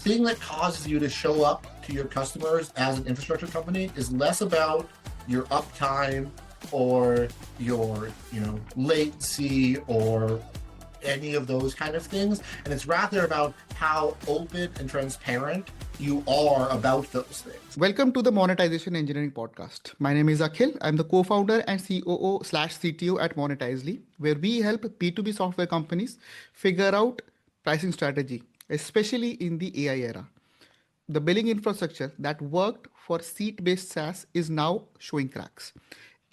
thing that causes you to show up to your customers as an infrastructure company is less about your uptime or your, latency or any of those kind of things. And it's rather about how open and transparent you are about those things. Welcome to the Monetization Engineering Podcast. My name is Akhil. I'm the co-founder and COO/CTO at Monetizely, where we help B2B software companies figure out pricing strategy, especially in the AI era. The billing infrastructure that worked for seat-based SaaS is now showing cracks.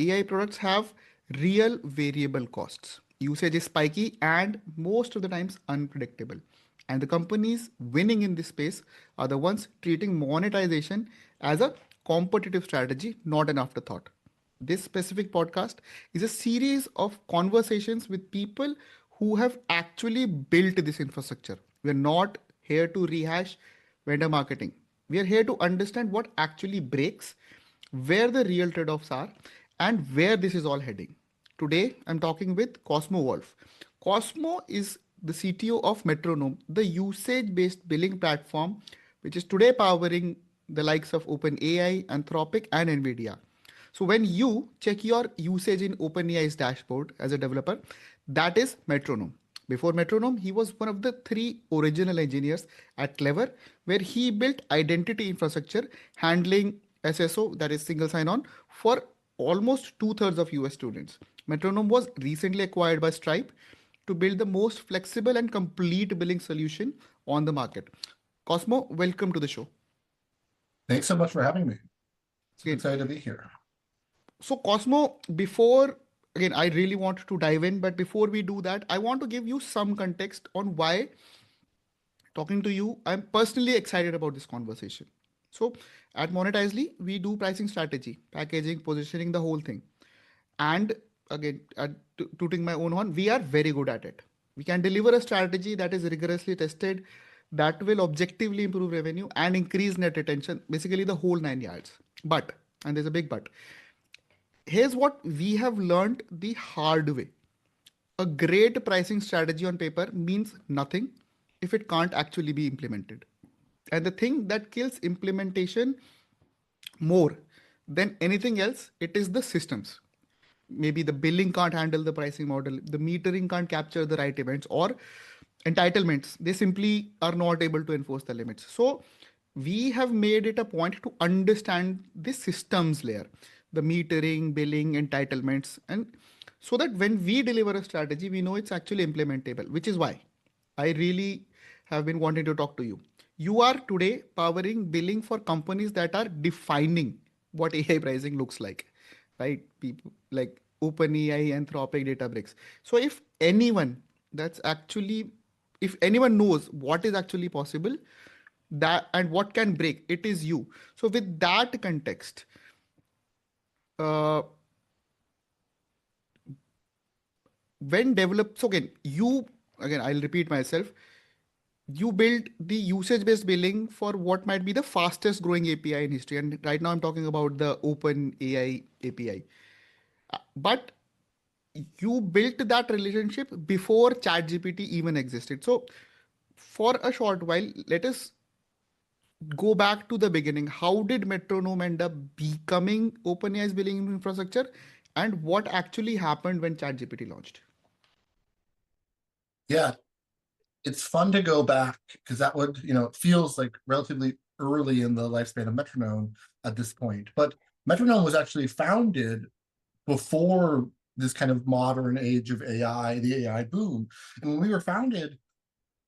AI products have real variable costs. Usage is spiky and most of the times unpredictable. And the companies winning in this space are the ones treating monetization as a competitive strategy, not an afterthought. This specific podcast is a series of conversations with people who have actually built this infrastructure. We're not here to rehash vendor marketing. We are here to understand what actually breaks, where the real trade-offs are, and where this is all heading. Today, I'm talking with Cosmo Wolfe. Cosmo is the CTO of Metronome, the usage-based billing platform, which is today powering the likes of OpenAI, Anthropic, and NVIDIA. So when you check your usage in OpenAI's dashboard as a developer, that is Metronome. Before Metronome, he was one of the 3 original engineers at Clever, where he built identity infrastructure handling SSO, that is single sign-on, for almost 2/3 of US students. Metronome was recently acquired by Stripe to build the most flexible and complete billing solution on the market. Cosmo, welcome to the show. Thanks so much for having me. Okay. Excited to be here. So Cosmo, again, I really want to dive in, but before we do that, I want to give you some context on why, talking to you, I'm personally excited about this conversation. So at Monetizely, we do pricing strategy, packaging, positioning, the whole thing. And again, tooting my own horn, we are very good at it. We can deliver a strategy that is rigorously tested, that will objectively improve revenue and increase net retention, basically the whole 9 yards. But, and there's a big but, here's what we have learned the hard way. A great pricing strategy on paper means nothing if it can't actually be implemented. And the thing that kills implementation more than anything else, it is the systems. Maybe the billing can't handle the pricing model, the metering can't capture the right events, or entitlements, they simply are not able to enforce the limits. So we have made it a point to understand the systems layer, the metering, billing, entitlements, and so that when we deliver a strategy, we know it's actually implementable, which is why I really have been wanting to talk to you. You are today powering billing for companies that are defining what AI pricing looks like, right? People like OpenAI, Anthropic, Databricks. So if anyone knows what is actually possible, that and what can break, it is you. So with that context, I'll repeat myself. You build the usage-based billing for what might be the fastest growing API in history. And right now I'm talking about the OpenAI API. But you built that relationship before ChatGPT even existed. So for a short while, let us go back to the beginning. How did Metronome end up becoming OpenAI's billing infrastructure? And what actually happened when ChatGPT launched? Yeah, it's fun to go back because that would, it feels like relatively early in the lifespan of Metronome at this point. But Metronome was actually founded before this kind of modern age of AI, the AI boom. And when we were founded,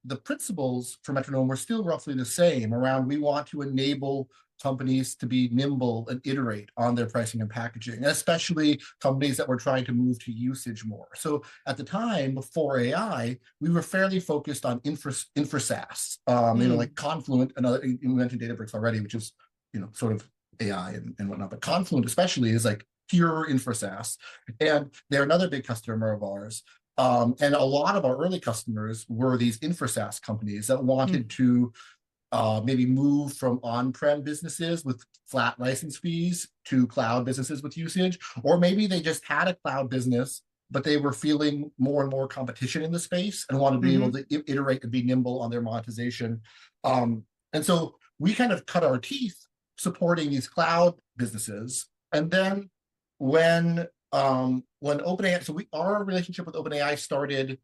the principles for Metronome were still roughly the same around we want to enable companies to be nimble and iterate on their pricing and packaging, especially companies that were trying to move to usage more. So at the time, before AI, we were fairly focused on infra SaaS, like Confluent, you mentioned Databricks already, which is, sort of AI and whatnot, but Confluent especially is like pure infra SaaS. And they're another big customer of ours. And a lot of our early customers were these infra SaaS companies that wanted to maybe move from on-prem businesses with flat license fees to cloud businesses with usage, or maybe they just had a cloud business, but they were feeling more and more competition in the space and wanted to be able to iterate and be nimble on their monetization. And so we kind of cut our teeth supporting these cloud businesses. And then when OpenAI, so our relationship with OpenAI started,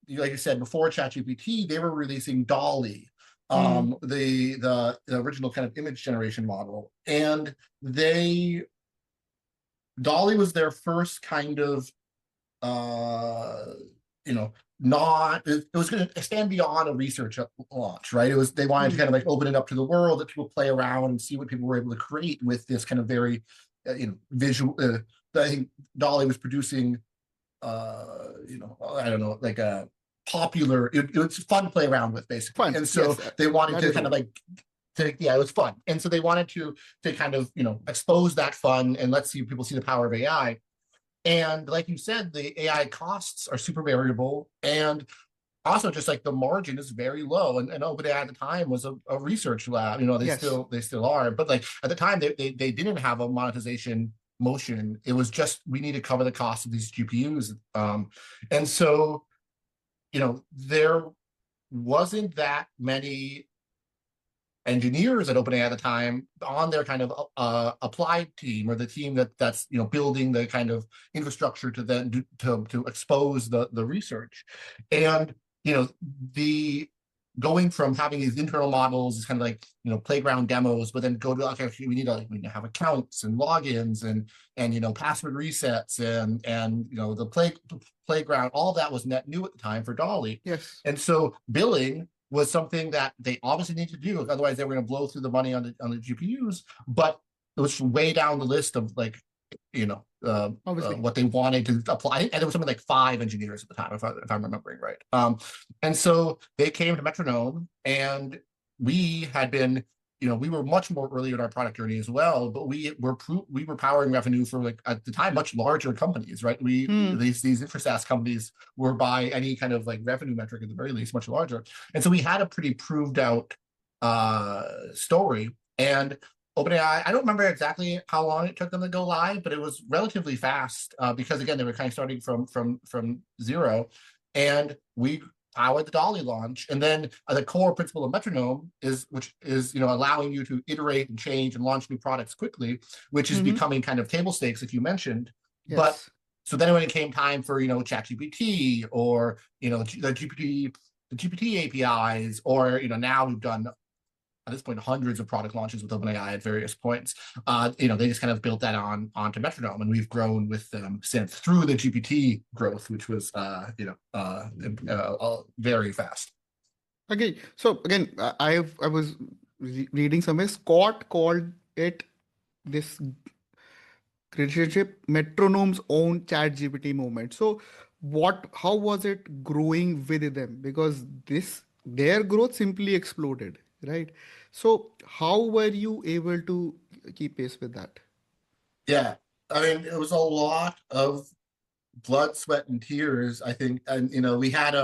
like you said, before ChatGPT, they were releasing DALL-E, the original kind of image generation model. And DALL-E was their first kind of not, it was going to stand beyond a research launch, right? They wanted to kind of like open it up to the world, that people play around and see what people were able to create with this kind of very visual. I think DALL-E was producing I don't know, like a popular, it was fun to play around with, basically. Fun. And so Yes, they wanted to kind true. of like it was fun. And so they wanted to kind of expose that fun and let's see people see the power of AI. And like you said, the AI costs are super variable, and also just like the margin is very low. And OpenAI at the time was a research lab. They Yes. still are. But like at the time, they didn't have a monetization motion. It was just we need to cover the cost of these GPUs. And so there wasn't that many engineers at OpenAI at the time on their kind of applied team, or the team that's building the kind of infrastructure to then to expose the research. And the going from having these internal models is kind of like playground demos, but then go to okay, we need to have accounts and logins and password resets and the playground, all that was net new at the time for DALL-E. Yes. And so billing was something that they obviously need to do, otherwise they were going to blow through the money on the GPUs. But it was way down the list of like what they wanted to apply, and it was something like 5 engineers at the time, if I'm remembering right. And so they came to Metronome, and we had been, we were much more early in our product journey as well, but we were powering revenue for, like, at the time, much larger companies, right? These infra SaaS companies were, by any kind of like revenue metric at the very least, much larger. And so we had a pretty proved out story. And OpenAI, I don't remember exactly how long it took them to go live, but it was relatively fast because, again, they were kind of starting from zero. And we powered the DALL-E launch. And then the core principle of Metronome which is allowing you to iterate and change and launch new products quickly, which is becoming kind of table stakes, if you mentioned. Yes. But so then when it came time for ChatGPT or the GPT APIs, or now we've done, at this point, hundreds of product launches with OpenAI at various points. They just kind of built that onto Metronome, and we've grown with them since, through the GPT growth, which was very fast. Okay, so again, I was reading somewhere, Scott called it this relationship Metronome's own ChatGPT moment. So how was it growing with them? Because their growth simply exploded, right? So how were you able to keep pace with that? Yeah, I mean, it was a lot of blood, sweat, and tears, I think. And we had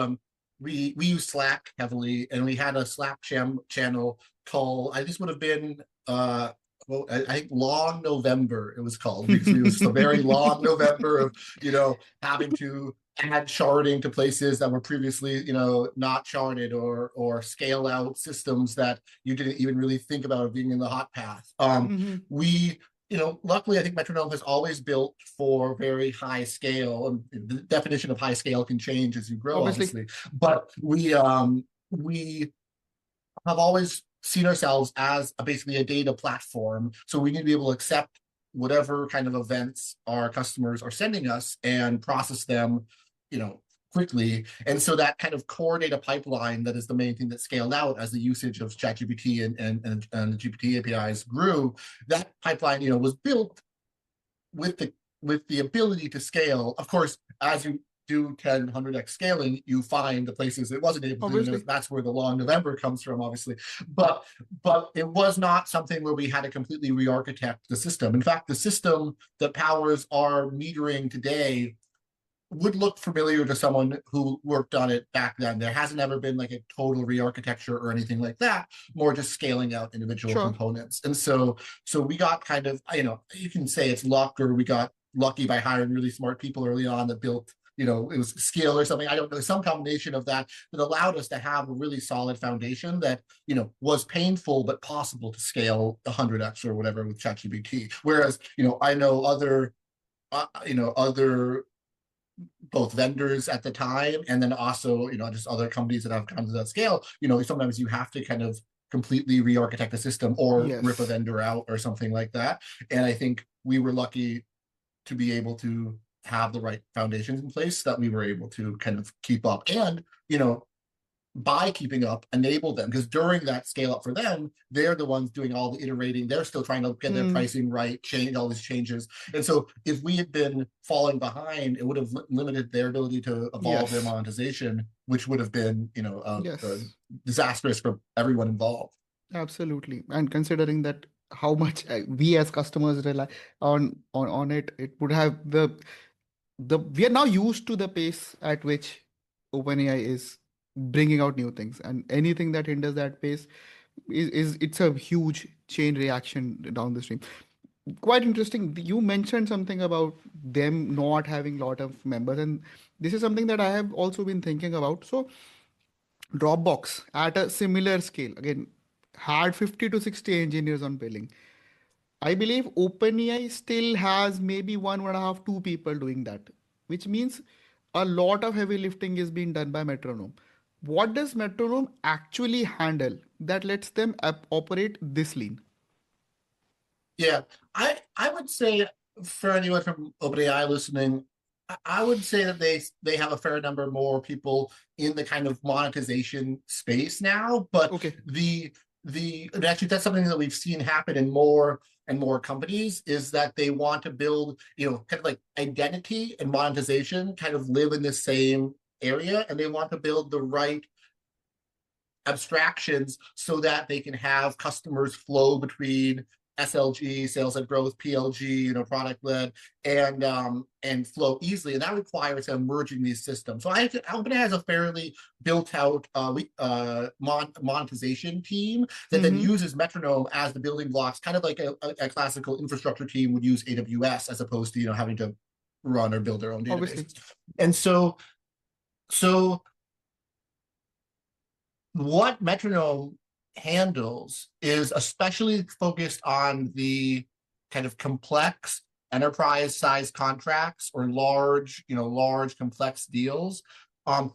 we use Slack heavily, and we had a Slack channel called, this would have been I think Long November it was called, because it was just a very long November of having to add sharding to places that were previously not sharded, or scale out systems that you didn't even really think about being in the hot path. We luckily, I think Metronome has always built for very high scale, and the definition of high scale can change as you grow, obviously. But we have always seen ourselves as basically a data platform. So we need to be able to accept whatever kind of events our customers are sending us and process them, quickly. And so that kind of core data pipeline, that is the main thing that scaled out as the usage of ChatGPT and the GPT APIs grew. That pipeline, was built with the ability to scale. Of course, as you do 10, 100x scaling, you find the places it wasn't able to do. And that's where the Long November comes from, obviously. But it was not something where we had to completely re-architect the system. In fact, the system that powers our metering today would look familiar to someone who worked on it back then. There hasn't ever been like a total re-architecture or anything like that, more just scaling out individual components. And so we got kind of, you can say it's luck, or we got lucky by hiring really smart people early on that built it was skill or something. I don't know, some combination of that allowed us to have a really solid foundation that, was painful but possible to scale 100x or whatever with ChatGPT. Whereas, I know other both vendors at the time, and then also, just other companies that have come to that scale, sometimes you have to kind of completely re-architect the system or rip a Yes. vendor out or something like that. And I think we were lucky to be able to have the right foundations in place that we were able to kind of keep up. And, by keeping up, enable them, because during that scale up for them, they're the ones doing all the iterating. They're still trying to get their pricing right, change all these changes. And so if we had been falling behind, it would have limited their ability to evolve their Yes. monetization, which would have been, Yes. disastrous for everyone involved. Absolutely. And considering that how much we as customers rely on it, it would have the we are now used to the pace at which OpenAI is bringing out new things, and anything that hinders that pace is it's a huge chain reaction down the stream. Quite interesting. You mentioned something about them not having a lot of members, and this is something that I have also been thinking about. So Dropbox at a similar scale again had 50 to 60 engineers on billing. I believe OpenAI still has maybe one and a half, two people doing that, which means a lot of heavy lifting is being done by Metronome. What does Metronome actually handle that lets them operate this lean? Yeah, I would say for anyone from OpenAI listening, I would say that they have a fair number more people in the kind of monetization space now, but Okay. and actually that's something that we've seen happen in more and more companies, is that they want to build, kind of like identity and monetization kind of live in the same area, and they want to build the right abstractions so that they can have customers flow between SLG, sales-led growth, PLG, product led, and flow easily. And that requires them merging these systems. So OpenAI has a fairly built out monetization team that then uses Metronome as the building blocks, kind of like a classical infrastructure team would use AWS, as opposed to having to run or build their own Obviously. databases. And so what Metronome handles is especially focused on the kind of complex enterprise size contracts or large complex deals,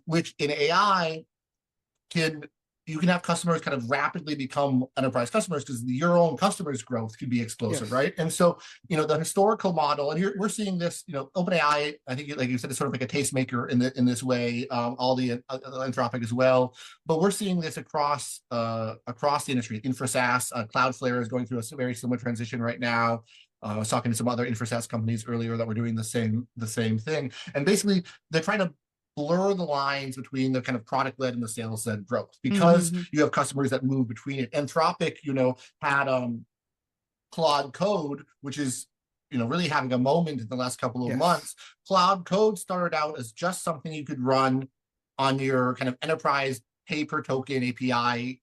which in AI you can have customers kind of rapidly become enterprise customers because your own customers' growth can be explosive, Yes. right? And so, the historical model, and here we're seeing this, OpenAI, I think, like you said, is sort of like a tastemaker in this way. All the Anthropic as well, but we're seeing this across the industry. Infra SaaS, Cloudflare is going through a very similar transition right now. I was talking to some other infra SaaS companies earlier that were doing the same thing, and basically they're trying to blur the lines between the kind of product-led and the sales-led growth, because you have customers that move between it. Anthropic, had Claude Code, which is really having a moment in the last couple of months. Claude Code started out as just something you could run on your kind of enterprise pay per token API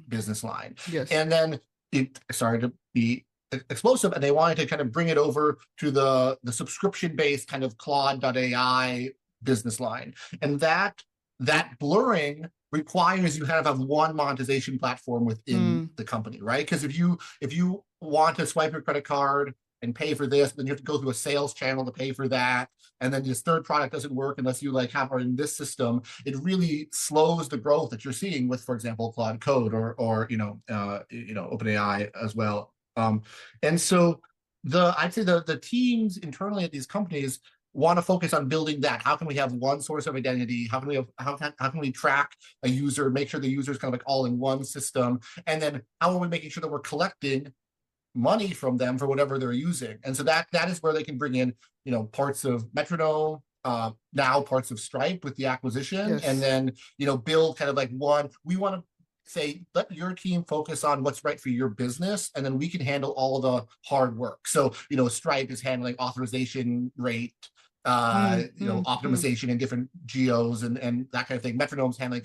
business line. And then it started to be explosive, and they wanted to kind of bring it over to the subscription-based kind of Claude.ai business line. And that blurring requires you kind of have one monetization platform within the company, right? Because if you want to swipe your credit card and pay for this, then you have to go through a sales channel to pay for that, and then this third product doesn't work unless you are in this system. It really slows the growth that you're seeing with, for example, Claude Code or OpenAI as well. And so I'd say the teams internally at these companies want to focus on building that. How can we have one source of identity? How can we track a user, make sure the user is kind of like all in one system? And then how are we making sure that we're collecting money from them for whatever they're using? And so that is where they can bring in, parts of Metronome, now parts of Stripe with the acquisition, and then, build kind of like one. We want to say, let your team focus on what's right for your business, and then we can handle all the hard work. So, Stripe is handling authorization rate, optimization in different geos and that kind of thing. Metronome's handling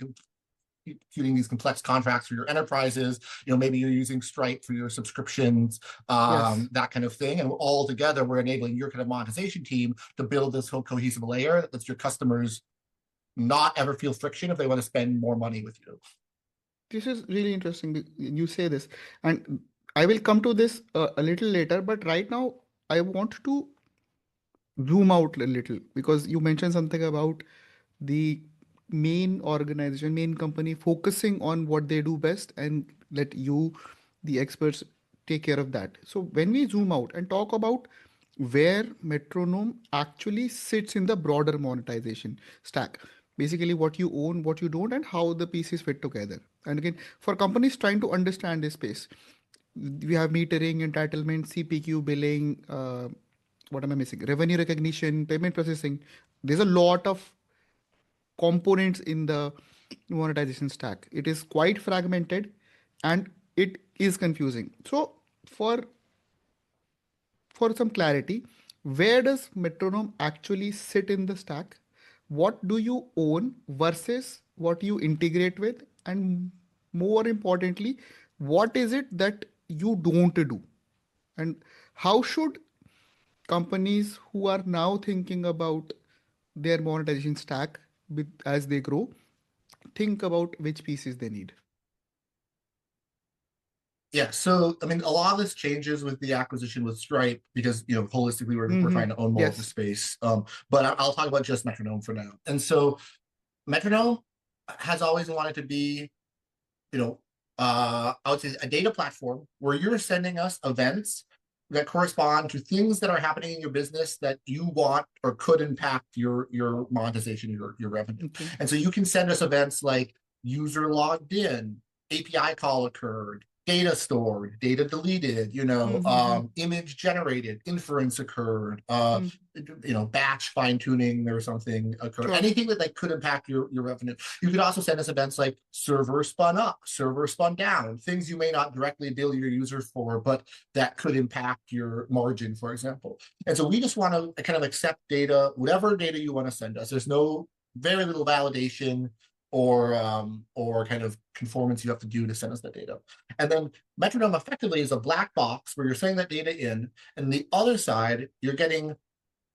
executing these complex contracts for your enterprises. Maybe you're using Stripe for your subscriptions, Yes. that kind of thing. And all together, we're enabling your kind of monetization team to build this whole cohesive layer that lets your customers not ever feel friction if they want to spend more money with you. This is really interesting. You say this, and I will come to this a little later. But right now, I want to zoom out a little because you mentioned something about the main organization, main company focusing on what they do best and let you, the experts, take care of that. So when we zoom out and talk about where Metronome actually sits in the broader monetization stack, basically what you own, what you don't, and how the pieces fit together. And again, for companies trying to understand this space, we have metering, entitlement, CPQ, billing, what am I missing? Revenue recognition, payment processing. There's a lot of components in the monetization stack. It is quite fragmented and it is confusing. So for some clarity, where does Metronome actually sit in the stack? What do you own versus what you integrate with? And more importantly, what is it that you don't do? And how should companies who are now thinking about their monetization stack as they grow think about which pieces they need? Yeah, so I mean, a lot of this changes with the acquisition with Stripe because holistically we're trying to own more of the Yes. space. But I'll talk about just Metronome for now. And so Metronome has always wanted to be, I would say a data platform where you're sending us events that correspond to things that are happening in your business that you want or could impact your monetization, your revenue. Okay. And so you can send us events like user logged in, API call occurred, data stored, data deleted, image generated, inference occurred, batch fine tuning or something occurred. Sure. Anything that could impact your revenue. You could also send us events like server spun up, server spun down, things you may not directly bill your users for, but that could impact your margin, for example. And so we just want to kind of accept data, whatever data you want to send us. There's very little validation or kind of conformance you have to do to send us the data. And then Metronome effectively is a black box where you're sending that data in, and the other side, you're getting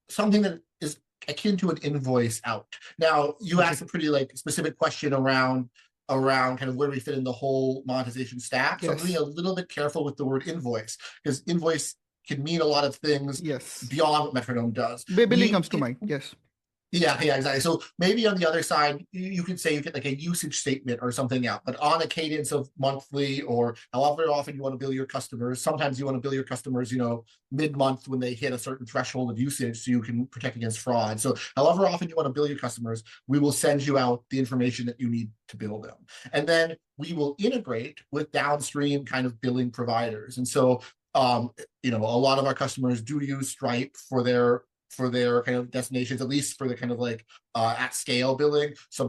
something that is akin to an invoice out. Now, you asked a pretty specific question around kind of where we fit in the whole monetization stack. So I'm being a little bit careful with the word invoice, because invoice can mean a lot of things beyond what Metronome does. Billing comes to mind, yes. Yeah, exactly. So maybe on the other side, you could say you get like a usage statement or something out, but on a cadence of monthly or however often you want to bill your customers. Sometimes you want to bill your customers, mid-month when they hit a certain threshold of usage so you can protect against fraud. So however often you want to bill your customers, we will send you out the information that you need to bill them. And then we will integrate with downstream kind of billing providers. And so, a lot of our customers do use Stripe for their kind of destinations, at least for the kind of at scale billing. Some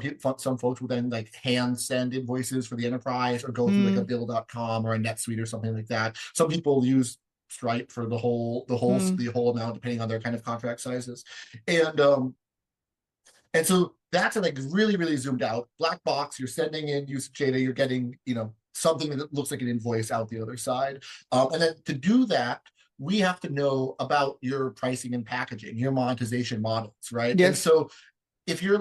folks will then hand send invoices for the enterprise or go through a bill.com or a NetSuite or something like that. Some people use Stripe for the whole amount, depending on their kind of contract sizes. And so that's really, really zoomed out black box. You're sending in usage data, you're getting, something that looks like an invoice out the other side. And then to do that, we have to know about your pricing and packaging, your monetization models, right? Yes. And so if you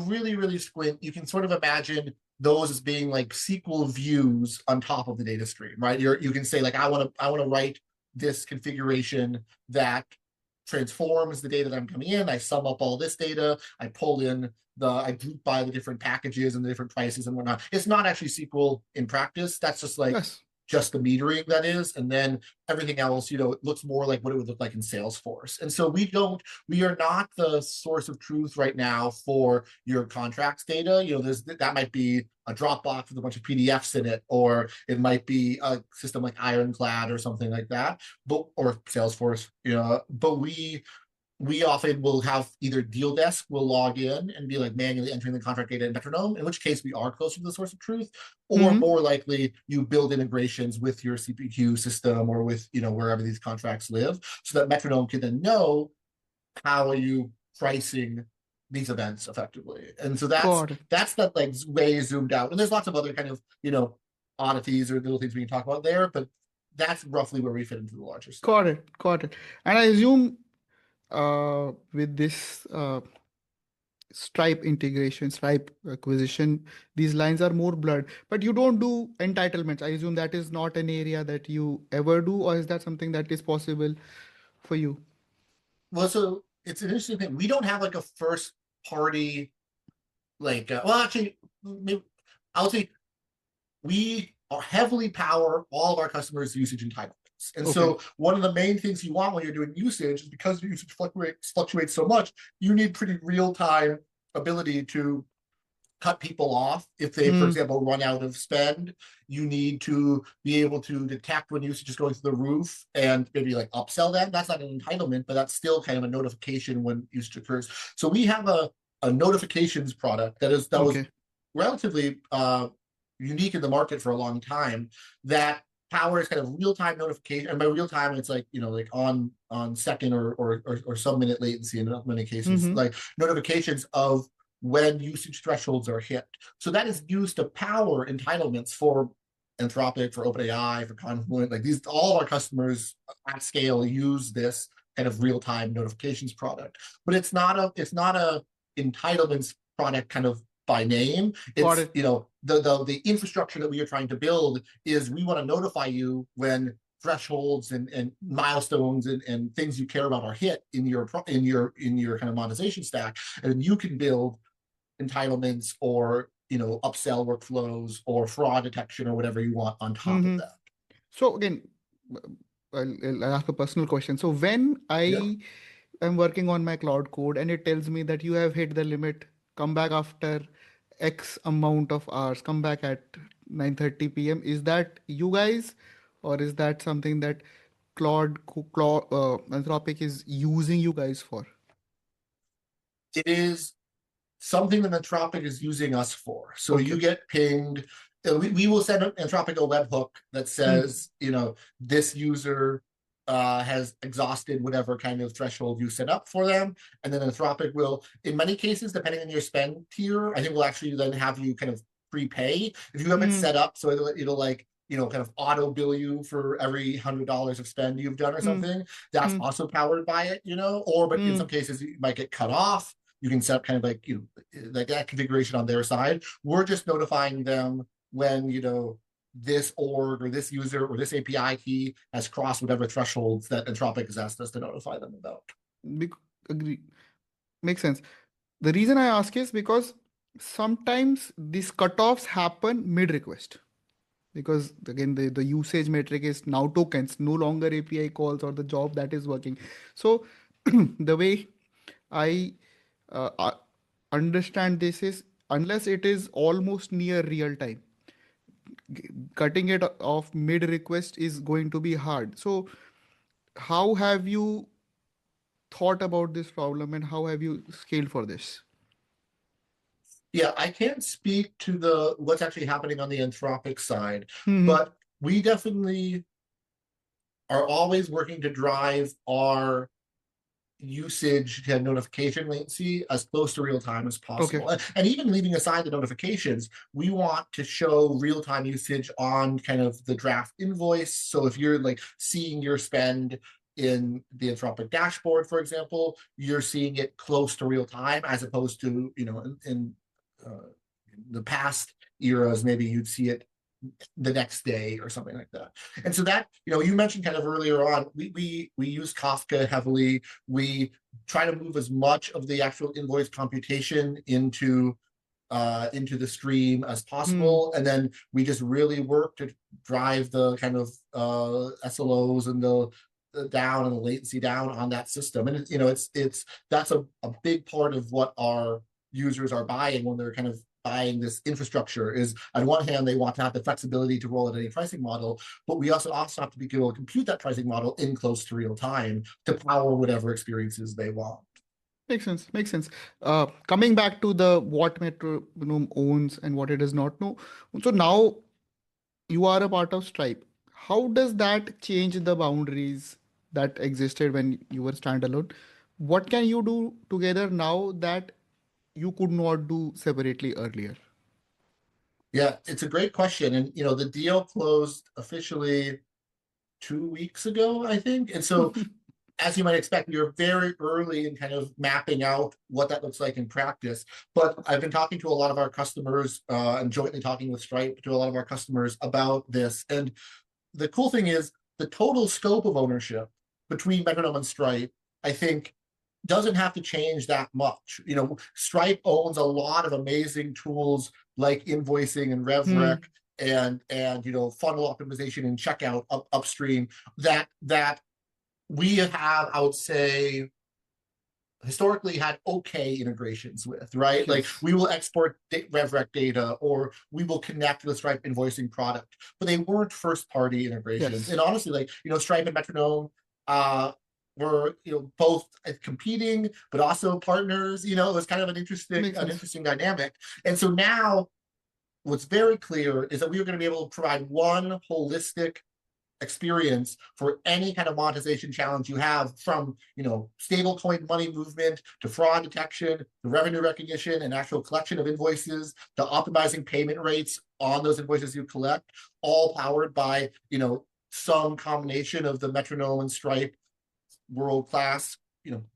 really, really squint, you can sort of imagine those as being like SQL views on top of the data stream, right? You can say I want to write this configuration that transforms the data that I'm coming in. I sum up all this data. I pull in I group by the different packages and the different prices and whatnot. It's not actually SQL in practice. That's just just the metering that is, and then everything else, it looks more like what it would look like in Salesforce. And so we are not the source of truth right now for your contracts data. That might be a Dropbox with a bunch of PDFs in it, or it might be a system like Ironclad or something like that, or Salesforce. But we often will have either Deal Desk will log in and be manually entering the contract data in Metronome, in which case we are closer to the source of truth, or more likely you build integrations with your CPQ system or with, wherever these contracts live, so that Metronome can then know how are you pricing these events effectively. And so that's Got it. that like way zoomed out. And there's lots of other kind of, oddities or little things we can talk about there, but that's roughly where we fit into the larger stack. Got it. Got it. And I assume with this Stripe integration, Stripe acquisition, these lines are more blurred. But you don't do entitlements. I assume that is not an area that you ever do, or is that something that is possible for you? Well, so it's an interesting thing. We don't have like a first party, like, well, actually, maybe, I'll say we are heavily power all of our customers' usage entitlements. And so one of the main things you want when you're doing usage is because usage fluctuates so much, you need pretty real-time ability to cut people off if they, for example, run out of spend. You need to be able to detect when usage is going through the roof and maybe like upsell them. That's not an entitlement, but that's still kind of a notification when usage occurs. So we have a notifications product that was relatively unique in the market for a long time that powers kind of real-time notification. And by real-time, it's like, like on second or some minute latency in many cases, like notifications of when usage thresholds are hit. So that is used to power entitlements for Anthropic, for OpenAI, for Confluent. Like these, all of our customers at scale use this kind of real-time notifications product. But it's not a entitlements product kind of by name. It's the infrastructure that we are trying to build is we want to notify you when thresholds and milestones and things you care about are hit in your kind of monetization stack, and then you can build entitlements or upsell workflows or fraud detection or whatever you want on top of that. So again, I'll ask a personal question. So when I am working on my Claude code and it tells me that you have hit the limit, come back after X amount of hours, come back at 9:30 p.m. Is that you guys, or is that something that Anthropic is using you guys for? It is something that Anthropic is using us for. So you get pinged. We will send Anthropic a webhook that says, this user has exhausted whatever kind of threshold you set up for them. And then Anthropic will, in many cases, depending on your spend tier, I think we'll actually then have you kind of prepay. If you have it set up so it'll like, kind of auto bill you for every $100 of spend you've done or something, that's also powered by it, but in some cases you might get cut off. You can set up kind of like, like that configuration on their side. We're just notifying them when, this org or this user or this API key has crossed whatever thresholds that Anthropic has asked us to notify them about. Agree. Makes sense. The reason I ask is because sometimes these cutoffs happen mid-request. Because again, the usage metric is now tokens, no longer API calls or the job that is working. So the way I understand this is, unless it is almost near real time, cutting it off mid request is going to be hard. So how have you thought about this problem and how have you scaled for this? Yeah, I can't speak to what's actually happening on the Anthropic side, but we definitely are always working to drive our usage and notification latency as close to real time as possible. And even leaving aside the notifications, we want to show real-time usage on kind of the draft invoice. So if you're like seeing your spend in the Anthropic dashboard, for example, you're seeing it close to real time, as opposed to, in the past eras, maybe you'd see it the next day or something like that. And so that, you mentioned kind of earlier on, we use Kafka heavily. We try to move as much of the actual invoice computation into the stream as possible. And then we just really work to drive the kind of SLOs and the down and the latency down on that system. And that's a big part of what our users are buying when they're kind of buying this infrastructure. Is on one hand, they want to have the flexibility to roll out any pricing model, but we also have to be able to compute that pricing model in close to real time to power whatever experiences they want. Makes sense. Coming back to the what Metronome owns and what it does not know. So now you are a part of Stripe. How does that change the boundaries that existed when you were standalone? What can you do together now that you could not do separately earlier? Yeah, it's a great question. And, the deal closed officially 2 weeks ago, I think. And so, as you might expect, you're very early in kind of mapping out what that looks like in practice. But I've been talking to a lot of our customers and jointly talking with Stripe to a lot of our customers about this. And the cool thing is the total scope of ownership between Metronome and Stripe, I think, doesn't have to change that much. Stripe owns a lot of amazing tools like invoicing and RevRec and funnel optimization and checkout upstream that we have, I would say, historically had okay integrations with, right? Like Yes. we will export RevRec data or we will connect with Stripe invoicing product, but they weren't first party integrations. Yes. And honestly, like, Stripe and Metronome were, both competing, but also partners. It was kind of an Makes sense. interesting dynamic. And so now what's very clear is that we are going to be able to provide one holistic experience for any kind of monetization challenge you have, from stablecoin money movement to fraud detection to revenue recognition and actual collection of invoices to optimizing payment rates on those invoices you collect, all powered by some combination of the Metronome and Stripe world-class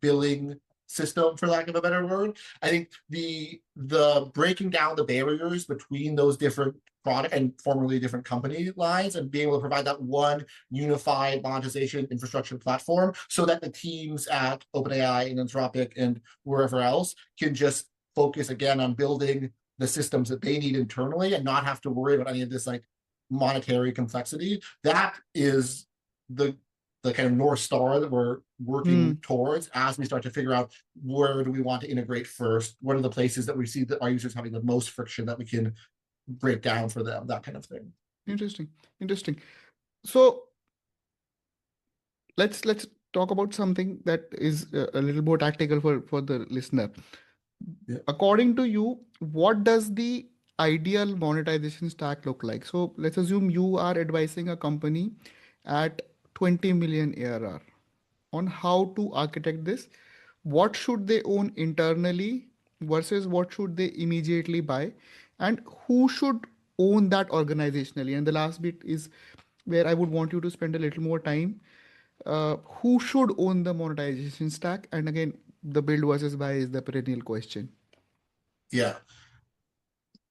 billing system, for lack of a better word. I think the breaking down the barriers between those different product and formerly different company lines and being able to provide that one unified monetization infrastructure platform so that the teams at OpenAI and Anthropic and wherever else can just focus again on building the systems that they need internally and not have to worry about any of this like monetary complexity. That is the kind of North Star that we're working towards as we start to figure out where do we want to integrate first, what are the places that we see that our users having the most friction that we can break down for them, that kind of thing. Interesting. So let's talk about something that is a little more tactical for the listener. Yeah. According to you, what does the ideal monetization stack look like? So let's assume you are advising a company at 20 million ARR on how to architect this. What should they own internally versus what should they immediately buy, and who should own that organizationally? And the last bit is where I would want you to spend a little more time. Who should own the monetization stack? And again, the build versus buy is the perennial question. Yeah.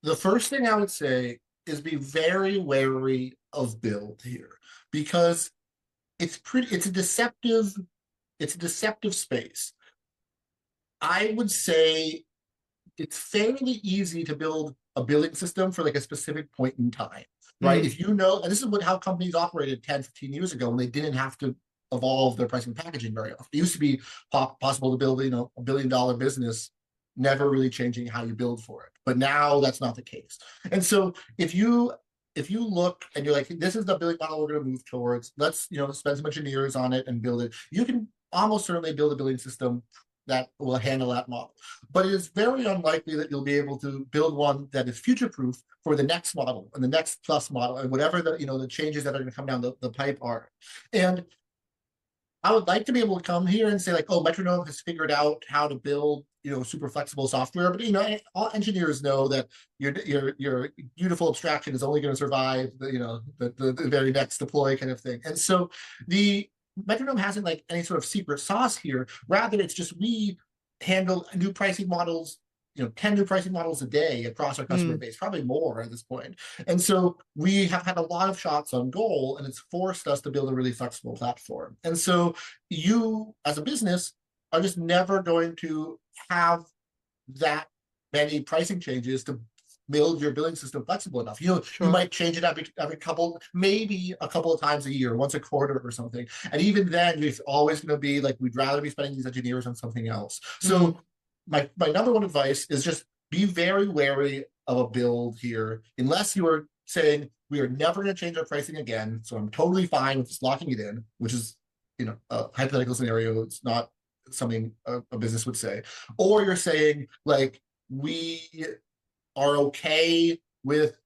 The first thing I would say is be very wary of build here, because it's a deceptive space. I would say it's fairly easy to build a billing system for like a specific point in time, right? If and this is how companies operated 10, 15 years ago when they didn't have to evolve their pricing packaging very often. It used to be possible to build, $1 billion business, never really changing how you build for it. But now that's not the case. And so if you look and you're like, this is the billing model we're going to move towards, let's, spend some engineers on it and build it. You can almost certainly build a billing system that will handle that model. But it is very unlikely that you'll be able to build one that is future-proof for the next model and the next plus model and whatever the changes that are going to come down the pipe are. And I would like to be able to come here and say like, oh, Metronome has figured out how to build, super flexible software. But, all engineers know that your beautiful abstraction is only going to survive the very next deploy kind of thing. And so the Metronome hasn't like any sort of secret sauce here. Rather, it's just we handle new pricing models, 10 new pricing models a day across our customer base, probably more at this point. And so we have had a lot of shots on goal, and it's forced us to build a really flexible platform. And so you, as a business, are just never going to have that many pricing changes to build your billing system flexible enough. You might change it every couple, maybe a couple of times a year, once a quarter or something. And even then, it's always going to be like, we'd rather be spending these engineers on something else. So my number one advice is just be very wary of a build here, unless you are saying we are never going to change our pricing again. So I'm totally fine with just locking it in, which is, a hypothetical scenario. It's not something a business would say. Or you're saying like, we are okay with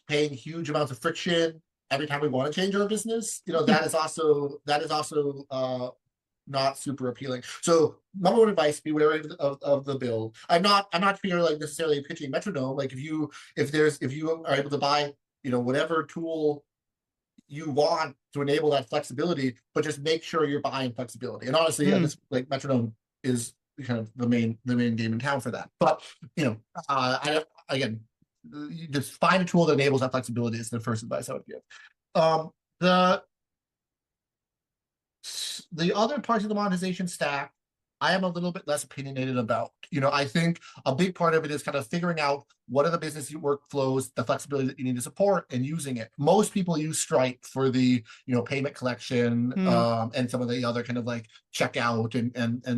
paying huge amounts of friction every time we want to change our business. That is also not super appealing. So number one advice: be wary of the build. I'm not here like necessarily pitching Metronome. Like if you are able to buy whatever tool you want to enable that flexibility, but just make sure you're buying flexibility. And honestly, this like Metronome is kind of the main game in town for that. But again, you just find a tool that enables that flexibility is the first advice I would give. The other parts of the monetization stack, I am a little bit less opinionated about. I think a big part of it is kind of figuring out what are the business workflows, the flexibility that you need to support, and using it. Most people use Stripe for the payment collection and some of the other kind of like checkout and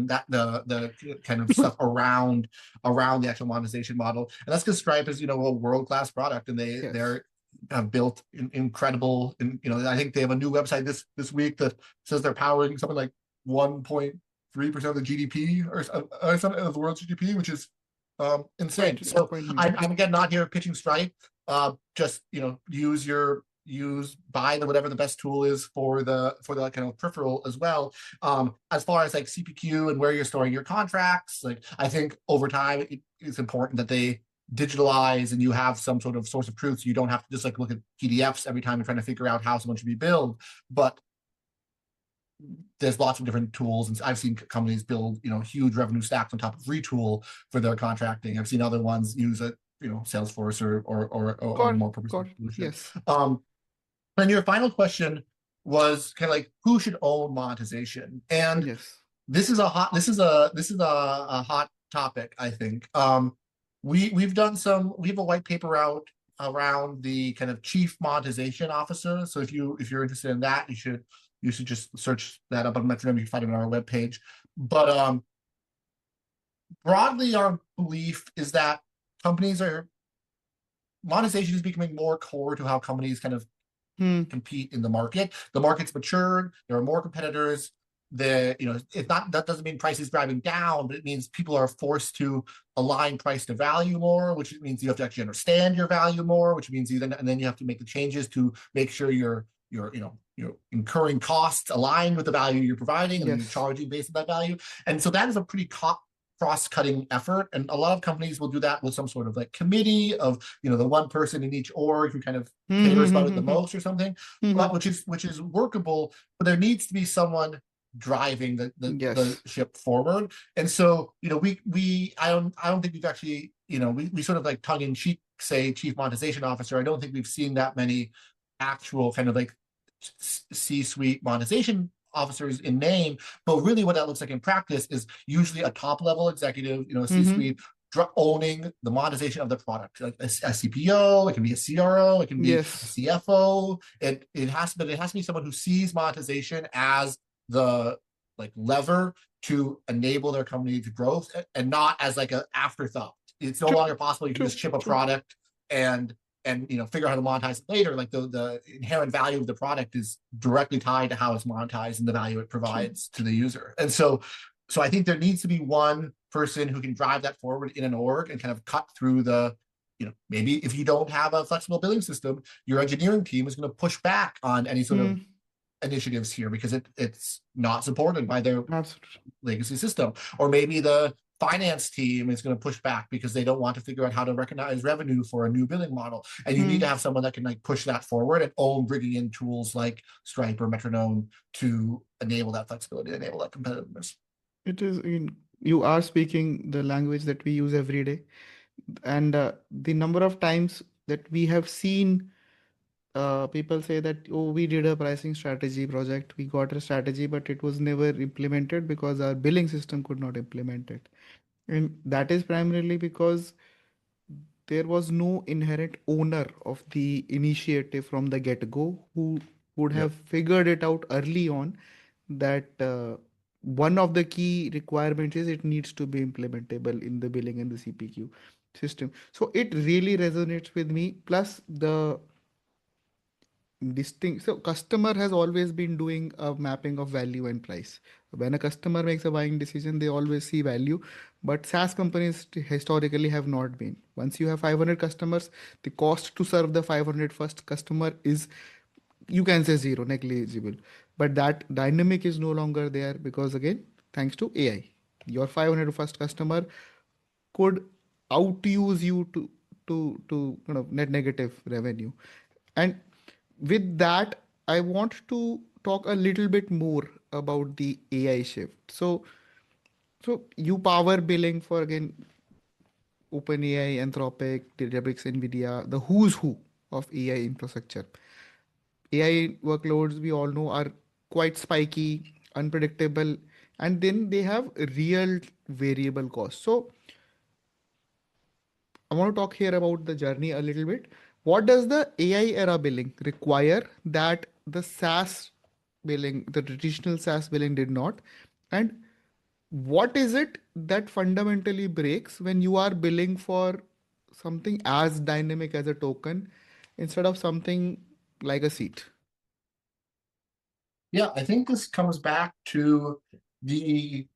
that the kind of stuff around the actual monetization model. And that's because Stripe is a world-class product, and they're have built incredible. And I think they have a new website this week that says they're powering something like 1.3% of the GDP or something of the world's GDP, which is insane. So I'm again not here pitching Stripe. Just buy whatever the best tool is for the kind of peripheral as well. As far as like CPQ and where you're storing your contracts, like I think over time it's important that they digitalize and you have some sort of source of truth, so you don't have to just like look at PDFs every time you're trying to figure out how someone should be billed. But there's lots of different tools, and I've seen companies build huge revenue stacks on top of Retool for their contracting. I've seen other ones use it, Salesforce or more purposeful solution. Yes. And your final question was kind of like who should own monetization, and yes. This is a hot topic, I think. We have a white paper out around the kind of chief monetization officer. So if you're interested in that, you should just search that up on Metronome. You can find it on our webpage. But broadly, our belief is that monetization is becoming more core to how companies kind of compete in the market. The market's matured. There are more competitors. That doesn't mean price is driving down, but it means people are forced to align price to value more, which means you have to actually understand your value more, which means then you have to make the changes to make sure you're incurring costs aligned with the value you're providing, and then you're charging based on that value. And so that is a pretty cross-cutting effort, and a lot of companies will do that with some sort of like committee of the one person in each org who kind of cares about it the most or something, but which is workable. But there needs to be someone driving the ship forward. And so I don't think we've actually we sort of like tongue-in-cheek say chief monetization officer. I don't think we've seen that many actual kind of like C-suite monetization officers in name, but really what that looks like in practice is usually a top-level executive, C-suite, owning the monetization of the product, like a CPO, it can be a CRO, it can be a CFO. It has to be someone who sees monetization as the like lever to enable their company to growth, and not as like an afterthought. It's no longer possible you can just ship a product and figure out how to monetize it later. Like the inherent value of the product is directly tied to how it's monetized and the value it provides to the user. And so I think there needs to be one person who can drive that forward in an org and kind of cut through the maybe if you don't have a flexible billing system, your engineering team is going to push back on any sort of initiatives here because it's not supported by their legacy system. Or maybe the finance team is going to push back because they don't want to figure out how to recognize revenue for a new billing model. And you need to have someone that can like push that forward and own bringing in tools like Stripe or Metronome to enable that flexibility, enable that competitiveness. It is, you are speaking the language that we use every day. And the number of times that we have seen people say that, oh, we did a pricing strategy project, we got a strategy, but it was never implemented because our billing system could not implement it. And that is primarily because there was no inherent owner of the initiative from the get-go who would have figured it out early on that one of the key requirements is it needs to be implementable in the billing and the CPQ system. So it really resonates with me. Plus the distinct, so customer has always been doing a mapping of value and price. When a customer makes a buying decision, they always see value, but SaaS companies historically have not been. Once you have 500 customers, the cost to serve the 500 first customer is you can say zero, negligible. But that dynamic is no longer there because again, thanks to AI, your 500 first customer could outuse you to kind of net negative revenue. And with that, I want to talk a little bit more about the AI shift. So you power billing for again OpenAI, Anthropic, Databricks, NVIDIA, the who's who of AI infrastructure. AI workloads we all know are quite spiky, unpredictable, and then they have real variable costs. So I want to talk here about the journey a little bit. What does the AI era billing require that the SaaS billing, the traditional SaaS billing did not? And what is it that fundamentally breaks when you are billing for something as dynamic as a token instead of something like a seat? Yeah, I think this comes back to the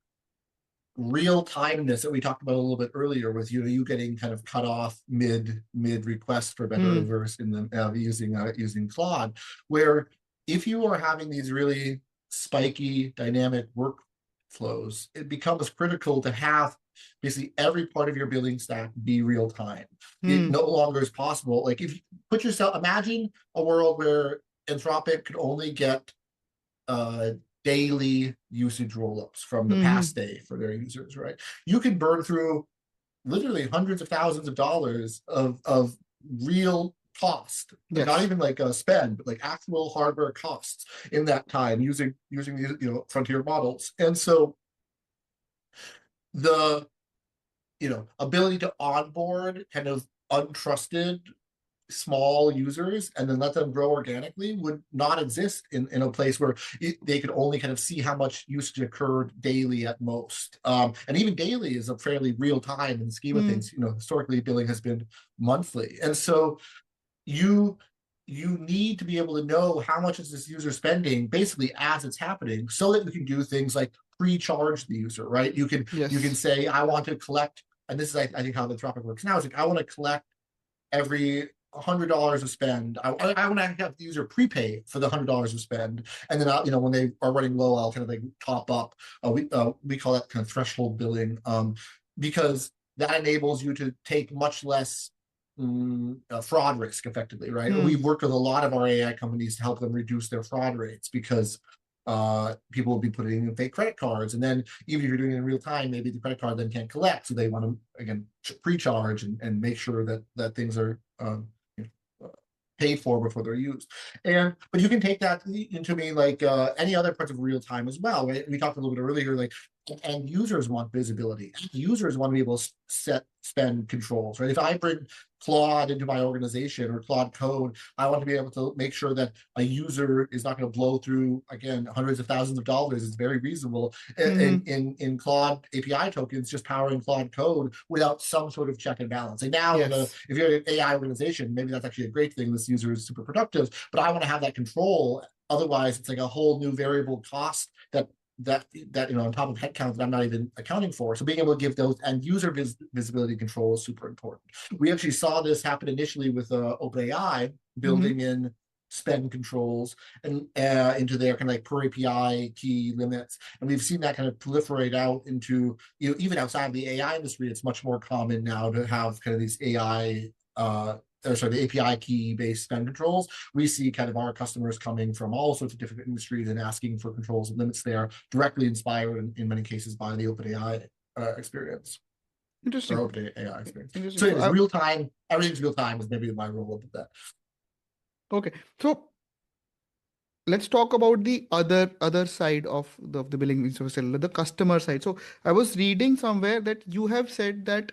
real timeness that we talked about a little bit earlier with you getting kind of cut off mid request for better or Hmm. worse in the using Claude, where if you are having these really spiky dynamic workflows, it becomes critical to have basically every part of your billing stack be real time. It Hmm. no longer is possible. Like if you put yourself, imagine a world where Anthropic could only get uh, daily usage rollups from the Hmm. Hmm. past day for their users, right? You can burn through literally hundreds of thousands of dollars of real cost, not Yes. even like a spend, but like actual hardware costs in that time using these frontier models. And so the ability to onboard kind of untrusted small users and then let them grow organically would not exist in a place where they could only kind of see how much usage occurred daily at most. And even daily is a fairly real time in the scheme of Hmm. things. Historically, billing has been monthly. And so you you need to be able to know how much is this user spending basically as it's happening so that you can do things like pre-charge the user, right? You can Yes. say, I want to collect, and this is I think how the Anthropic works now, is like I want to collect every $100 of spend. I want to have the user prepay for the $100 of spend, and then when they are running low, I'll kind of like top up. We call that kind of threshold billing, because that enables you to take much less fraud risk effectively, right? Hmm. We've worked with a lot of our AI companies to help them reduce their fraud rates because people will be putting in fake credit cards, and then even if you're doing it in real time, maybe the credit card then can't collect, so they want to again pre-charge and make sure that things are paid for before they're used. But you can take that into me like any other parts of real time as well, right? We talked a little bit earlier, like, and users want visibility. Users want to be able to set spend controls, right? If I bring Claude into my organization or Claude code, I want to be able to make sure that a user is not going to blow through again hundreds of thousands of dollars. It's very reasonable Hmm. in Claude API tokens, just powering Claude code without some sort of check and balance. And now, Yes. if you're an AI organization, maybe that's actually a great thing. This user is super productive, but I want to have that control. Otherwise, it's like a whole new variable cost that on top of headcount that I'm not even accounting for. So being able to give those end user visibility control is super important. We actually saw this happen initially with OpenAI Hmm. building in spend controls and into their kind of like per API key limits, and we've seen that kind of proliferate out into even outside of the AI industry. It's much more common now to have kind of these AI the API key based spend controls. We see kind of our customers coming from all sorts of different industries and asking for controls and limits there, directly inspired in many cases by the OpenAI experience or Interesting. OpenAI experience. Interesting. So it So is I, real time. Everything's real time is maybe my role of that. okay. So let's talk about the other side of the billing infrastructure, the customer side. So I was reading somewhere that you have said that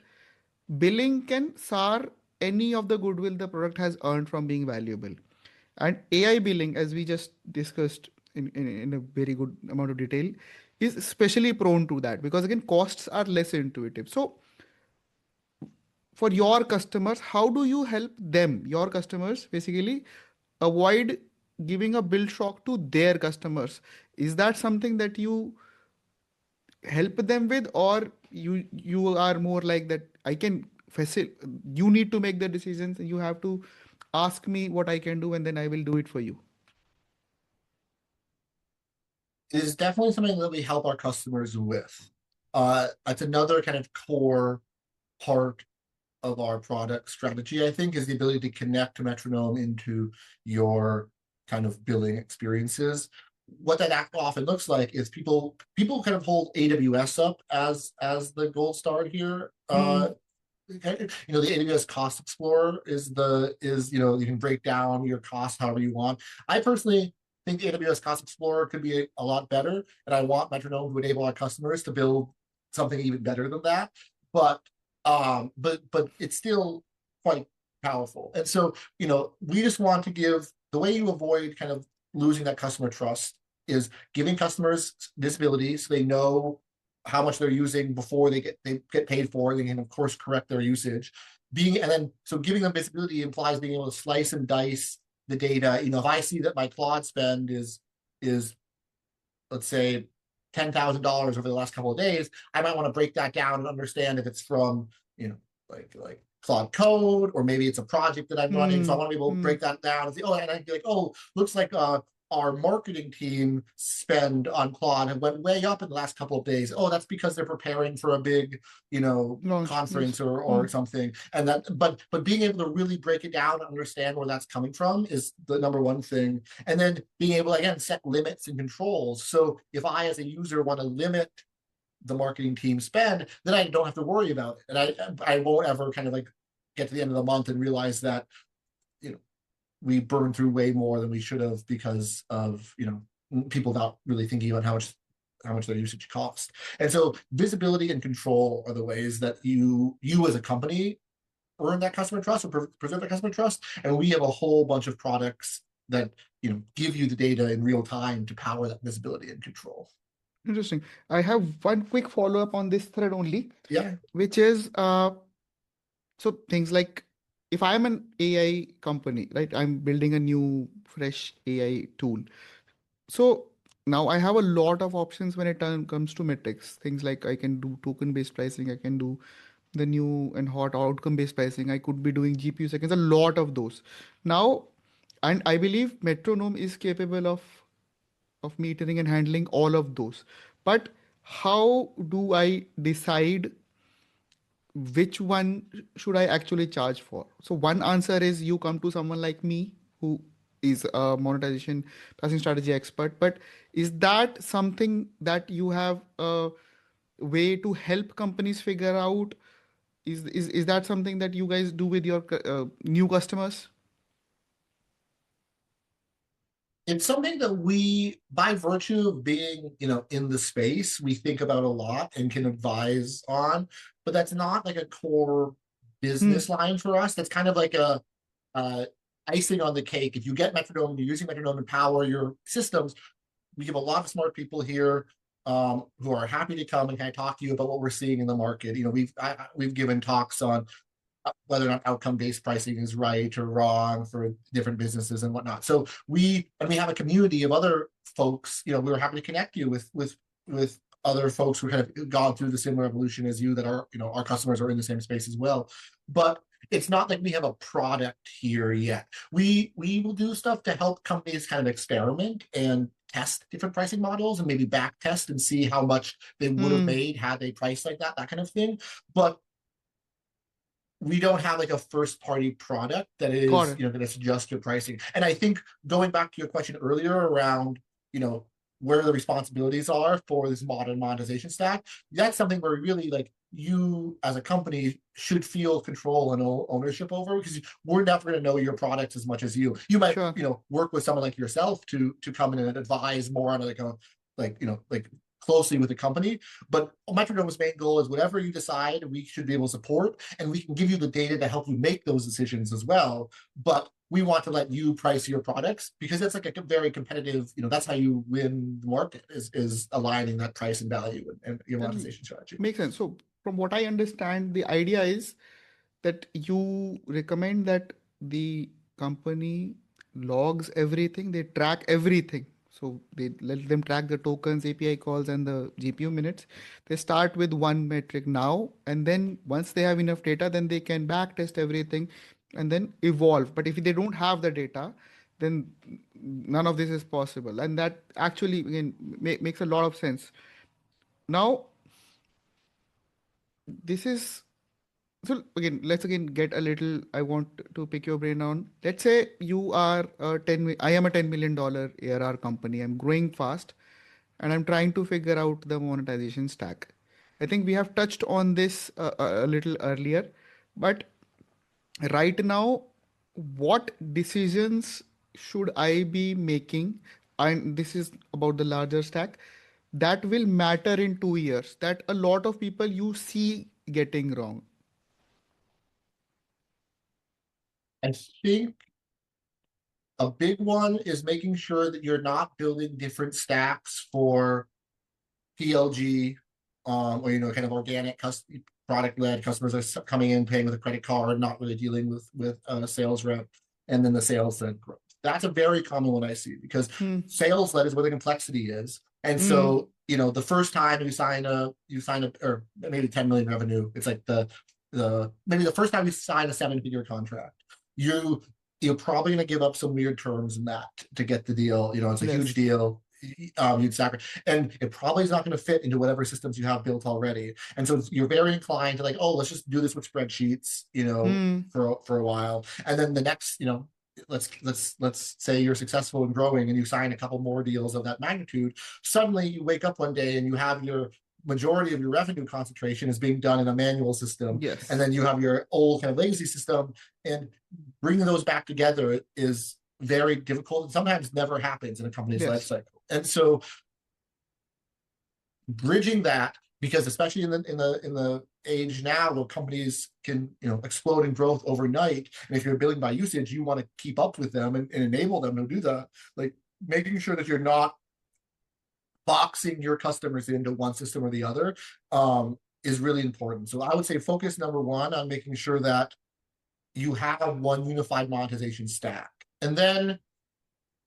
billing can SAR any of the goodwill the product has earned from being valuable. And AI billing, as we just discussed in a very good amount of detail, is especially prone to that because again costs are less intuitive. So for your customers, how do you help them, your customers, basically avoid giving a bill shock to their customers? Is that something that you help them with, or you are more like that? I can you need to make the decisions. You have to ask me what I can do, and then I will do it for you. is definitely something that we help our customers with. It's another kind of core part of our product strategy, I think, is the ability to connect Metronome into your kind of billing experiences. What that often looks like is people kind of hold AWS up as the gold star here. The AWS Cost Explorer is you can break down your costs however you want. I personally think the AWS Cost Explorer could be a lot better, and I want Metronome to enable our customers to build something even better than that. But it's still quite powerful. And so, we just want to give the way you avoid kind of losing that customer trust is giving customers visibility so they know how much they're using before they get paid for. They can of course correct their usage. So giving them visibility implies being able to slice and dice the data. If I see that my Claude spend is let's say $10,000 over the last couple of days, I might want to break that down and understand if it's from like Claude code, or maybe it's a project that I'm running. So I want to be able to break that down and say, and I'd be like, looks like our marketing team spend on Claude went way up in the last couple of days. That's because they're preparing for a big, conference or something. And but being able to really break it down and understand where that's coming from is the number one thing. And then being able, again, set limits and controls. So if I, as a user, want to limit the marketing team spend, then I don't have to worry about it. And I won't ever kind of like get to the end of the month and realize that, we burned through way more than we should have because of, people not really thinking about how much their usage costs. And so visibility and control are the ways that you as a company earn that customer trust or preserve that customer trust. And we have a whole bunch of products that, give you the data in real time to power that visibility and control. Interesting. I have one quick follow-up on this thread only. Yeah. Which is, so things like, if I'm an AI company, right, I'm building a new fresh AI tool. So now I have a lot of options when it comes to metrics. Things like I can do token-based pricing, I can do the new and hot outcome-based pricing, I could be doing GPU seconds, a lot of those. Now, and I believe Metronome is capable of metering and handling all of those. But how do I decide which one should I actually charge for? So one answer is you come to someone like me who is a monetization pricing strategy expert. But is that something that you have a way to help companies figure out? Is that something that you guys do with your new customers? It's something that we, by virtue of being, in the space, we think about a lot and can advise on, but that's not like a core business line for us. That's kind of like a icing on the cake. If you get Metronome, you're using Metronome to power your systems. We have a lot of smart people here who are happy to come and kind of talk to you about what we're seeing in the market. We've given talks on whether or not outcome-based pricing is right or wrong for different businesses and whatnot. So we have a community of other folks. We were happy to connect you with other folks who kind of gone through the similar evolution as you, that are, our customers are in the same space as well. But it's not like we have a product here yet. We will do stuff to help companies kind of experiment and test different pricing models and maybe back test and see how much they would have made had they priced like that kind of thing. But we don't have like a first party product that is, going to suggest your pricing. And I think going back to your question earlier around, where the responsibilities are for this modern monetization stack, that's something where really like you as a company should feel control and ownership over, because we're never going to know your product as much as you. You might, work with someone like yourself to come in and advise more on like closely with the company. But Metronome's main goal is whatever you decide, we should be able to support, and we can give you the data to help you make those decisions as well. But we want to let you price your products, because it's like a very competitive, that's how you win the market, is aligning that price and value and your monetization strategy. Makes sense. So from what I understand, the idea is that you recommend that the company logs everything, they track everything. So they let them track the tokens, API calls, and the GPU minutes. They start with one metric now, and then once they have enough data, then they can back test everything and then evolve. But if they don't have the data, then none of this is possible. And that actually again makes a lot of sense. Now, this is so again, let's again get a little. I want to pick your brain on. Let's say you are I am a $10 million ARR company. I'm growing fast, and I'm trying to figure out the monetization stack. I think we have touched on this a little earlier, but right now, what decisions should I be making? And this is about the larger stack that will matter in 2 years. That a lot of people you see getting wrong. I think a big one is making sure that you're not building different stacks for PLG, or kind of organic product led customers are coming in paying with a credit card, not really dealing with a sales rep, and then the sales led growth. That's a very common one I see because Hmm. sales led is where the complexity is, and Hmm. so the first time you sign a or maybe 10 million revenue, it's like the maybe the first time you sign a 7-figure contract, you're probably going to give up some weird terms in that to get the deal. It's a huge Yes. deal. You'd sacrifice, and it probably is not going to fit into whatever systems you have built already. And so you're very inclined to like, oh, let's just do this with spreadsheets, Hmm. for a while. And then the next, let's say you're successful in growing and you sign a couple more deals of that magnitude. Suddenly you wake up one day and you have your majority of your revenue concentration is being done in a manual system, and Yes. then you have your old kind of legacy system, and bringing those back together is very difficult and sometimes never happens in a company's life Yes. cycle. And so bridging that, because especially in the age now where companies can explode in growth overnight, and if you're billing by usage, you want to keep up with them and enable them to do that. Like making sure that you're not boxing your customers into one system or the other is really important. So I would say focus number one on making sure that you have one unified monetization stack. And then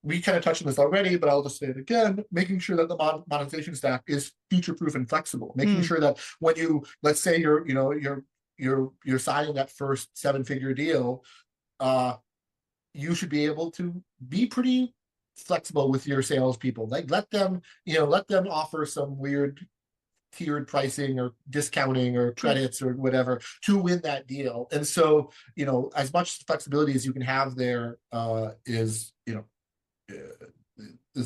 we kind of touched on this already, but I'll just say it again, making sure that the monetization stack is future-proof and flexible, making sure that when let's say you're signing that first 7-figure deal, you should be able to be pretty flexible with your salespeople. Like let them offer some weird tiered pricing or discounting or credits or whatever to win that deal. And so, as much flexibility as you can have there is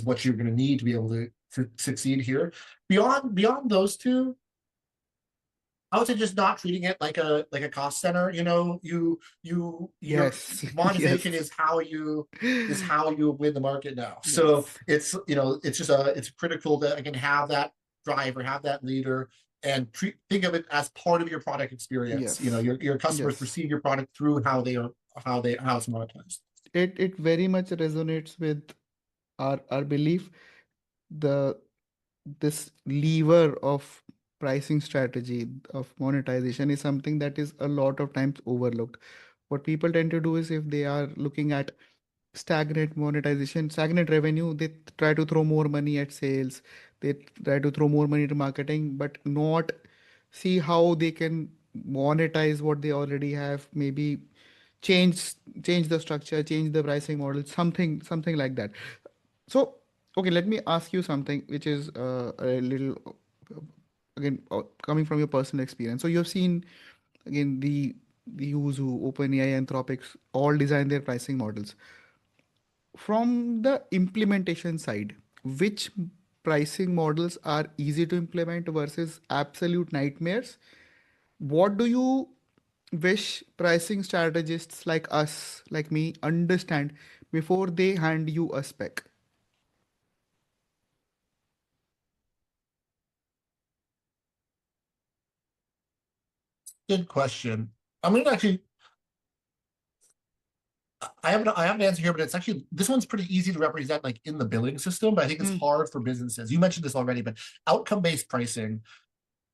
what you're going to need to be able to succeed here. Beyond those two, I would say just not treating it like a cost center. Your Yes. monetization Yes. is how you win the market now. So Yes. it's critical that I can have that driver, have that leader, and think of it as part of your product experience. Yes. Your customers Yes. perceive your product through how it's monetized. It very much resonates with our belief. The this lever of pricing strategy of monetization is something that is a lot of times overlooked. What people tend to do is if they are looking at stagnant monetization, stagnant revenue, they try to throw more money at sales, they try to throw more money to marketing, but not see how they can monetize what they already have. Maybe change change the structure, change the pricing model, something like that. So, okay, let me ask you something which is a little again coming from your personal experience. So you've seen again the use who OpenAI, Anthropics all design their pricing models. From the implementation side, which pricing models are easy to implement versus absolute nightmares? What do you wish pricing strategists like us, like me, understand before they hand you a spec? Good question. I'm gonna actually I have an answer here, but it's actually this one's pretty easy to represent like in the billing system, but I think it's Hmm. hard for businesses. You mentioned this already, but outcome-based pricing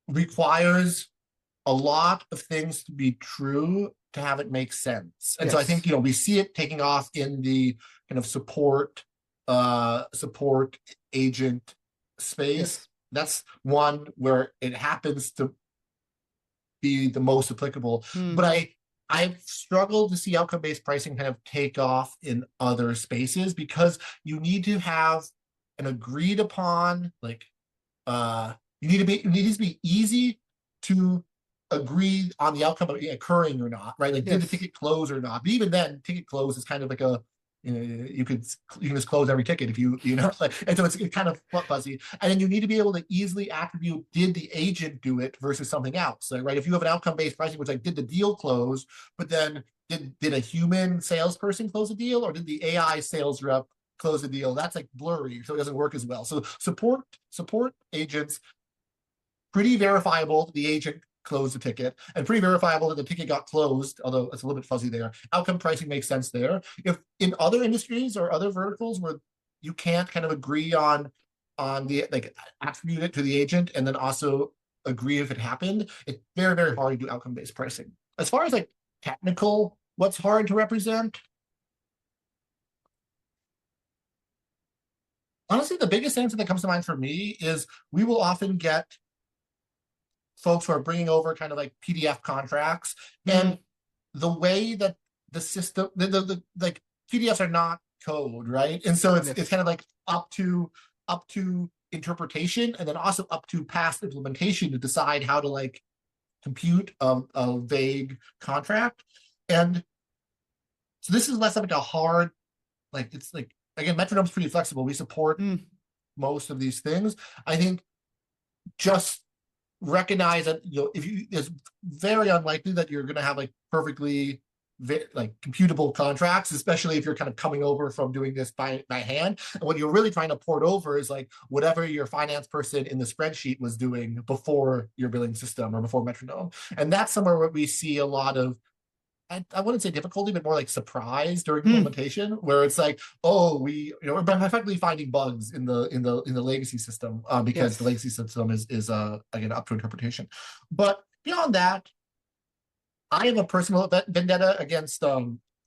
requires a lot of things to be true to have it make sense. And so I think Yes. we see it taking off in the kind of support agent space. Yes. That's one where it happens to be the most applicable. Hmm. But I've struggled to see outcome-based pricing kind of take off in other spaces because you need to have an agreed upon, like, it needs to be easy to agree on the outcome of it occurring or not, right? Like, did the Yes. ticket close or not? But even then, ticket close is kind of like you can just close every ticket if you know, like, and so it's kind of fuzzy. And then you need to be able to easily attribute, did the agent do it versus something else, like, right? If you have an outcome-based pricing, which, like, did the deal close, but then did a human salesperson close the deal, or did the AI sales rep close the deal? That's like blurry, so it doesn't work as well. So support agents, pretty verifiable that the agent closed the ticket, and pretty verifiable that the ticket got closed, although it's a little bit fuzzy there. Outcome pricing makes sense there. If in other industries or other verticals where you can't kind of agree on the, like, attribute it to the agent and then also agree if it happened, it's very, very hard to do outcome-based pricing. As far as, like, technical, what's hard to represent, honestly, the biggest answer that comes to mind for me is we will often get folks who are bringing over kind of like PDF contracts, and the way that the system, like, PDFs are not code, right? And so it's Yes. kind of like up to interpretation, and then also up to past implementation to decide how to, like, compute a vague contract. And so this is less of like a hard, like, it's like, again, Metronome's pretty flexible. We support most of these things. I think just recognize that, it's very unlikely that you're going to have, like, perfectly, like, computable contracts, especially if you're kind of coming over from doing this by hand. And what you're really trying to port over is, like, whatever your finance person in the spreadsheet was doing before your billing system or before Metronome. And that's somewhere where we see a lot of, I wouldn't say difficulty, but more like surprise during implementation, where it's like, oh, we're effectively finding bugs in the legacy system, because the legacy system is again, up to interpretation. But beyond that, I have a personal vendetta against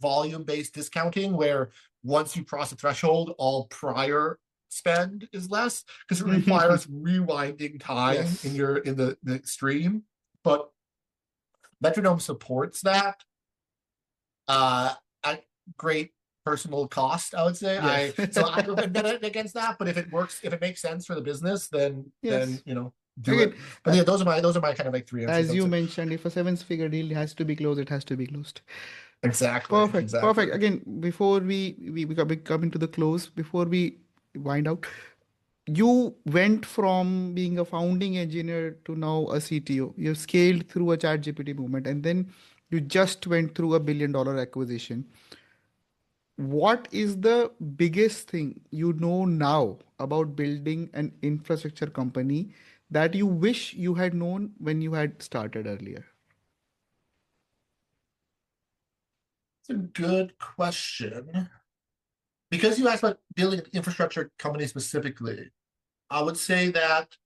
volume-based discounting, where once you cross a threshold, all prior spend is less, because it requires rewinding time in the stream. But Metronome supports that at great personal cost, I would say. So I have a vendetta against that, but if it works, if it makes sense for the business, then do Again, it. But yeah, those are my kind of like three answers. as you mentioned, if a seven-figure deal has to be closed, it has to be closed. Exactly. Perfect. Again, before we come into the close, before we wind out, you went from being a founding engineer to now a CTO. You scaled through a ChatGPT movement, and then you just went through $1 billion acquisition. What is the biggest thing you know now about building an infrastructure company that you wish you had known when you had started earlier? It's a good question. Because you asked about building an infrastructure company specifically, I would say that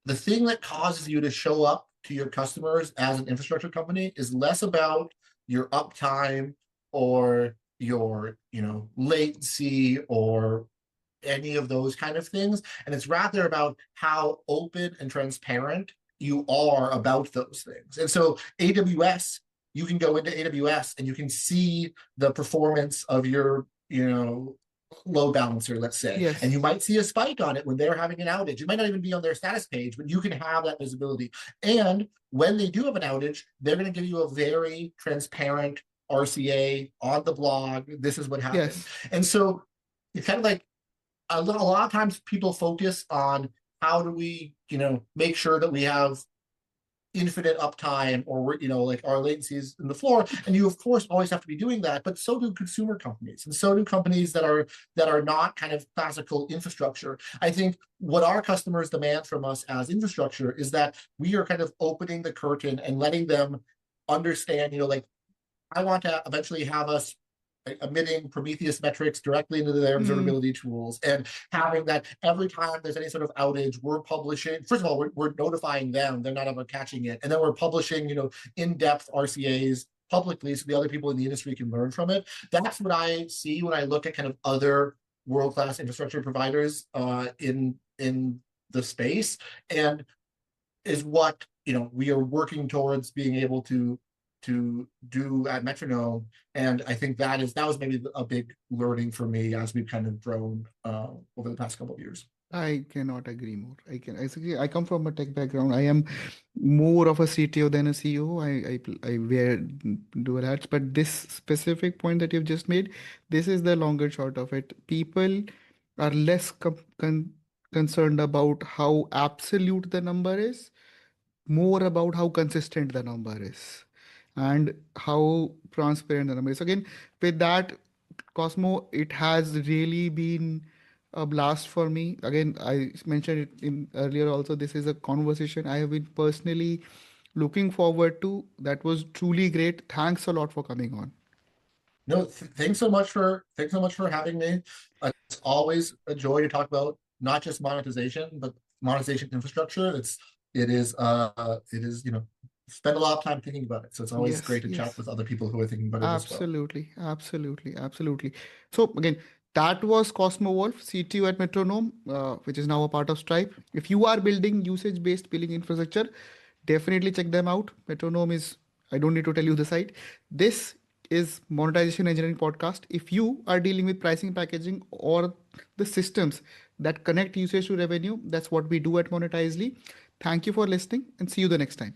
the thing that causes you to show up to your customers as an infrastructure company is less about your uptime or your, latency or any of those kind of things. And it's rather about how open and transparent you are about those things. And so AWS, you can go into AWS and you can see the performance of your, load balancer, let's say, and you might see a spike on it when they're having an outage. It might not even be on their status page, but you can have that visibility. And when they do have an outage, they're going to give you a very transparent RCA on the blog. This is what happened. And so it's kind of like, a lot of times people focus on how do we, make sure that we have infinite uptime, or like our latencies in the floor. And you of course always have to be doing that, but so do consumer companies, and so do companies that are not kind of classical infrastructure. I think what our customers demand from us as infrastructure is that we are kind of opening the curtain and letting them understand, like, I want to eventually have us emitting Prometheus metrics directly into their observability tools, and having that every time there's any sort of outage, we're publishing. First of all, we're notifying them; they're not ever catching it, and then we're publishing, in-depth RCAs publicly, so the other people in the industry can learn from it. That's what I see when I look at kind of other world-class infrastructure providers in the space, and is what we are working towards being able to do at Metronome. And I think that was maybe a big learning for me as we've kind of grown over the past couple of years. I cannot agree more. I come from a tech background. I am more of a CTO than a CEO. I wear dual hats, but this specific point that you've just made, this is the longer short of it. People are less concerned about how absolute the number is, more about how consistent the number is and how transparent the number is. Again, with that, Cosmo, it has really been a blast for me. Again, I mentioned it in earlier also. This is a conversation I have been personally looking forward to. That was truly great. Thanks a lot for coming on. No, thanks so much for having me. It's always a joy to talk about not just monetization, but monetization infrastructure. It is spend a lot of time thinking about it. So it's always great to chat with other people who are thinking about it as well. Absolutely. So again, that was Cosmo Wolfe, CTO at Metronome, which is now a part of Stripe. If you are building usage-based billing infrastructure, definitely check them out. Metronome is, I don't need to tell you the site. This is Monetization Engineering Podcast. If you are dealing with pricing, packaging, or the systems that connect usage to revenue, that's what we do at Monetizely. Thank you for listening and see you the next time.